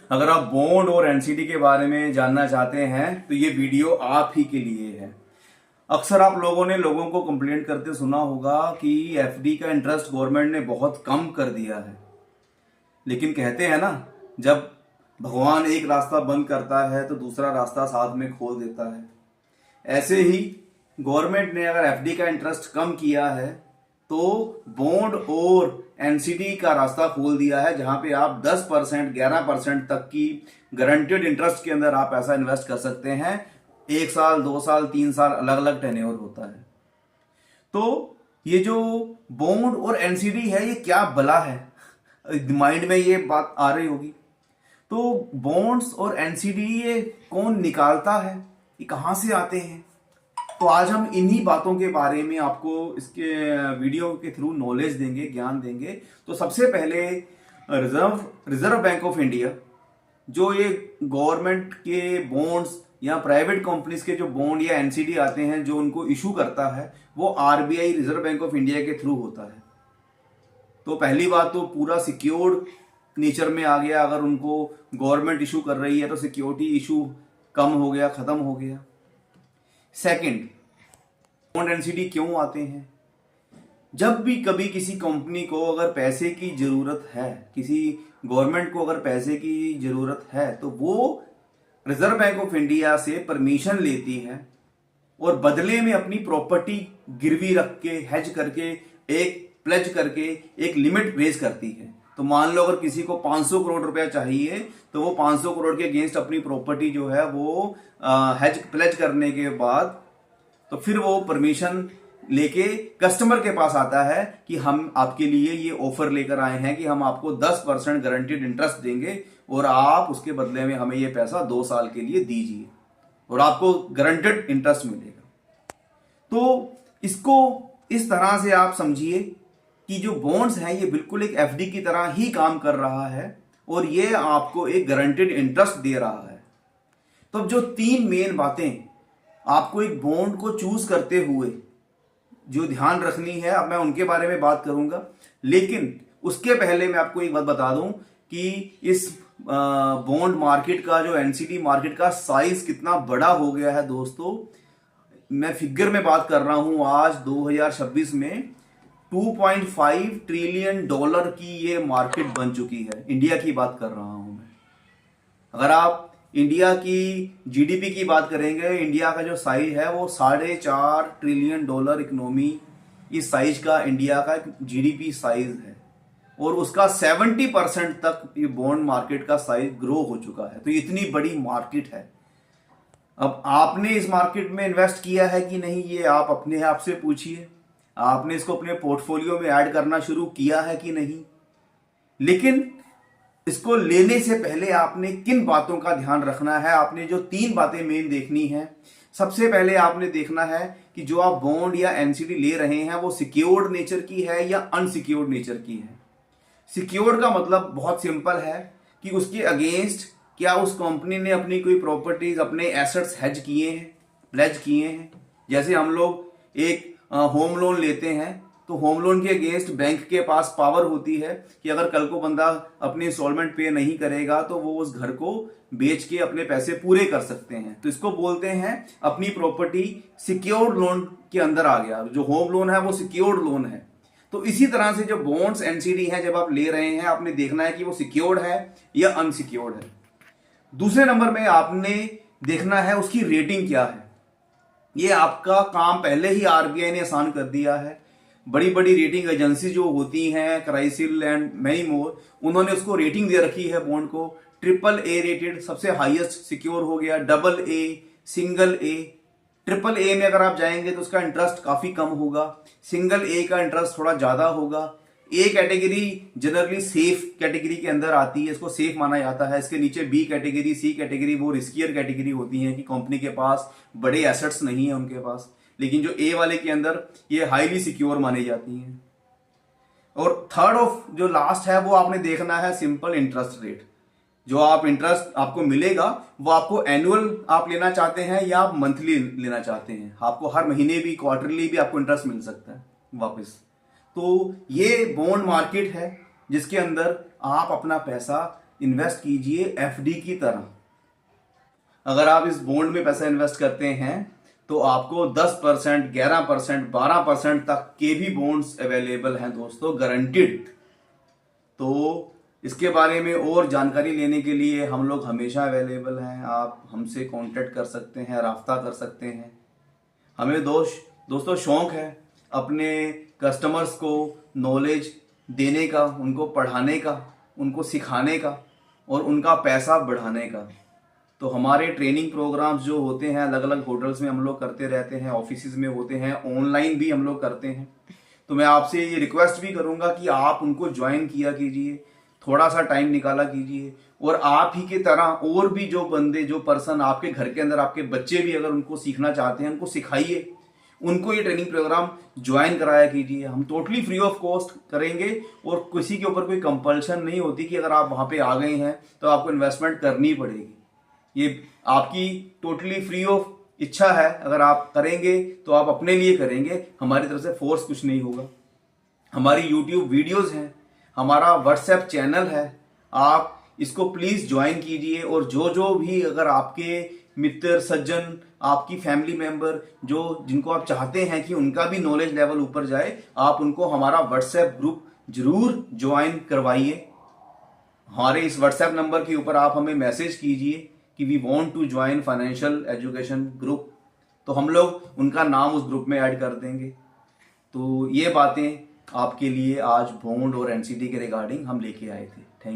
अगर आप बॉन्ड और एनसीडी के बारे में जानना चाहते हैं तो ये वीडियो आप ही के लिए है। अक्सर आप लोगों ने लोगों को कंप्लेंट करते सुना होगा कि एफडी का इंटरेस्ट गवर्नमेंट ने बहुत कम कर दिया है। लेकिन कहते हैं ना, जब भगवान एक रास्ता बंद करता है तो दूसरा रास्ता साथ में खोल देता है। ऐसे ही गवर्नमेंट ने अगर एफडी का इंटरेस्ट कम किया है तो बॉन्ड और एनसीडी का रास्ता खोल दिया है, जहां पे आप 10% 11% तक की गारंटेड इंटरेस्ट के अंदर आप पैसा इन्वेस्ट कर सकते हैं। 1 साल 2 साल 3 साल अलग अलग टेन्योर होता है। तो ये जो बॉन्ड और एनसीडी है, ये क्या भला है, माइंड में ये बात आ रही होगी। तो बॉन्ड्स और एनसीडी ये कौन निकालता है, ये कहां से आते हैं? तो आज हम इन्हीं बातों के बारे में आपको इसके वीडियो के थ्रू नॉलेज देंगे, ज्ञान देंगे। तो सबसे पहले रिजर्व बैंक ऑफ इंडिया, जो ये गवर्नमेंट के बॉन्ड्स या प्राइवेट कंपनीज के जो बॉन्ड या एनसीडी आते हैं, जो उनको इशू करता है, वो RBI reserve bank of India के थ्रू होता है। तो पहली बात तो पूरा सिक्योर्ड नेचर में आ गया। अगर उनको गवर्नमेंट इशू कर रही है तो सिक्योरिटी इशू कम हो गया, खत्म हो गया। सेकंड, बॉन्ड एनसीडी क्यों आते हैं? जब भी कभी किसी कंपनी को अगर पैसे की जरूरत है, किसी गवर्नमेंट को अगर पैसे की जरूरत है, तो वो रिजर्व बैंक ऑफ इंडिया से परमिशन लेती है और बदले में अपनी प्रॉपर्टी गिरवी रख के, हेज करके, एक प्लेज करके एक लिमिट रेज करती है। तो मान लो अगर किसी को 500 करोड़ रुपया चाहिए तो वो 500 करोड़ के अगेंस्ट अपनी प्रॉपर्टी जो है वो हेज प्लेज करने के बाद तो फिर वो परमिशन लेके कस्टमर के पास आता है कि हम आपके लिए ये ऑफर लेकर आए हैं कि हम आपको 10% गारंटीड इंटरेस्ट देंगे और आप उसके बदले में हमें ये पैसा 2 साल के लिए दीजिए और आपको गारंटीड इंटरेस्ट मिलेगा। तो इसको इस तरह से आप समझिए कि जो बॉन्ड्स हैं ये बिल्कुल एक एफडी की तरह ही काम कर रहा है और ये आपको एक गारंटीड इंटरेस्ट दे रहा है। तो अब जो 3 मेन बातें आपको एक बॉन्ड को चूज करते हुए जो ध्यान रखनी है, अब मैं उनके बारे में बात करूंगा। लेकिन उसके पहले मैं आपको एक बात बता दूं कि इस बॉन्ड मार्केट का, जो एनसीडी मार्केट का साइज कितना बड़ा हो गया है दोस्तों। मैं फिगर में बात कर रहा हूं, आज 2026 में 2.5 ट्रिलियन डॉलर की ये मार्केट बन चुकी है। इंडिया की बात कर रहा हूं मैं। अगर आप इंडिया की जीडीपी की बात करेंगे, इंडिया का जो साइज है वो 4.5 ट्रिलियन डॉलर इकोनॉमी, इस साइज का इंडिया का जीडीपी साइज है और उसका 70% तक ये बॉन्ड मार्केट का साइज ग्रो हो चुका है। तो इतनी बड़ी मार्केट है। अब आपने इस मार्केट में इन्वेस्ट किया है कि नहीं, ये आप अपने आप से पूछिए। आपने इसको अपने पोर्टफोलियो में ऐड करना शुरू किया है कि नहीं? लेकिन इसको लेने से पहले आपने किन बातों का ध्यान रखना है? आपने जो 3 बातें मेन देखनी है। सबसे पहले आपने देखना है कि जो आप बॉन्ड या एनसीडी ले रहे हैं वो सिक्योर्ड नेचर की है या अनसिक्योर्ड नेचर की है। सिक्योर्ड का मतलब बहुत सिंपल है कि उसके अगेंस्ट क्या उस कंपनी ने अपनी कोई प्रॉपर्टीज, अपने एसेट्स हेज किए हैं, प्लेज किए हैं। जैसे हम लोग एक होम लोन लेते हैं तो होम लोन के अगेंस्ट बैंक के पास पावर होती है कि अगर कल को बंदा अपनी इंस्टॉलमेंट पे नहीं करेगा तो वो उस घर को बेच के अपने पैसे पूरे कर सकते हैं। तो इसको बोलते हैं अपनी प्रॉपर्टी सिक्योर्ड लोन के अंदर आ गया। जो होम लोन है वो सिक्योर्ड लोन है। तो इसी तरह से जो बॉन्ड्स एनसीडी हैं, जब आप ले रहे हैं, आपने देखना है कि वो सिक्योर्ड है या अनसिक्योर्ड है। दूसरे नंबर में आपने देखना है उसकी रेटिंग क्या है। ये आपका काम पहले ही आरबीआई ने आसान कर दिया है। बड़ी बड़ी रेटिंग एजेंसी जो होती हैं, क्राइसिल एंड मैनी मोर, उन्होंने उसको रेटिंग दे रखी है बॉन्ड को। AAA रेटेड सबसे हाईएस्ट सिक्योर हो गया, AA, सिंगल ए। AAA में अगर आप जाएंगे तो उसका इंटरेस्ट काफी कम होगा, सिंगल ए का इंटरेस्ट थोड़ा ज्यादा होगा। A category generally safe category के अंदर आती है, इसको सेफ माना जाता है। इसके नीचे बी कैटेगरी, सी कैटेगरी वो रिस्कियर कैटेगरी होती है कि कंपनी के पास बड़े एसेट्स नहीं है उनके पास। लेकिन जो ए वाले के अंदर ये हाईली सिक्योर मानी जाती हैं। और थर्ड ऑफ जो लास्ट है वो आपने देखना है सिंपल इंटरेस्ट रेट। जो आप इंटरेस्ट आपको मिलेगा वो आपको एनुअल आप लेना चाहते हैं या आप मंथली लेना चाहते हैं। आपको हर महीने भी, क्वार्टरली भी आपको इंटरेस्ट मिल सकता है वापस। तो ये बॉन्ड मार्केट है जिसके अंदर आप अपना पैसा इन्वेस्ट कीजिए एफडी की तरह। अगर आप इस बॉन्ड में पैसा इन्वेस्ट करते हैं तो आपको 10%, 11%, 12% तक के भी बॉन्ड्स अवेलेबल हैं दोस्तों, गारंटीड। तो इसके बारे में और जानकारी लेने के लिए हम लोग हमेशा अवेलेबल हैं। आप हमसे कांटेक्ट कर सकते हैं, राब्ता कर सकते हैं। हमें दोस्तों शौक है अपने कस्टमर्स को नॉलेज देने का, उनको पढ़ाने का, उनको सिखाने का और उनका पैसा बढ़ाने का। तो हमारे ट्रेनिंग प्रोग्राम्स जो होते हैं अलग अलग होटल्स में हम लोग करते रहते हैं, ऑफिसेज में होते हैं, ऑनलाइन भी हम लोग करते हैं। तो मैं आपसे ये रिक्वेस्ट भी करूंगा कि आप उनको ज्वाइन किया कीजिए, थोड़ा सा टाइम निकाला कीजिए। और आप ही के तरह और भी जो बंदे, जो पर्सन आपके घर के अंदर, आपके बच्चे भी अगर उनको सीखना चाहते हैं, उनको सिखाइए, उनको ये ट्रेनिंग प्रोग्राम ज्वाइन कराया कीजिए। हम टोटली फ्री ऑफ कॉस्ट करेंगे और किसी के ऊपर कोई कंपल्शन नहीं होती कि अगर आप वहां पे आ गए हैं तो आपको इन्वेस्टमेंट करनी पड़ेगी। ये आपकी टोटली फ्री ऑफ इच्छा है। अगर आप करेंगे तो आप अपने लिए करेंगे, हमारी तरफ से फोर्स कुछ नहीं होगा। हमारी यूट्यूब वीडियोस हैं, हमारा व्हाट्सएप चैनल है, आप इसको प्लीज ज्वाइन कीजिए। और जो भी अगर आपके मित्र सज्जन, आपकी फैमिली मेंबर जो जिनको आप चाहते हैं कि उनका भी नॉलेज लेवल ऊपर जाए, आप उनको हमारा व्हाट्सएप ग्रुप जरूर ज्वाइन करवाइए। हमारे इस व्हाट्सएप नंबर के ऊपर आप हमें मैसेज कीजिए कि we want to join financial education group, तो हम लोग उनका नाम उस ग्रुप में ऐड कर देंगे। तो ये बातें आपके लिए आज बॉन्ड और एनसीडी के रिगार्डिंग हम लेके आए थे। Thank you.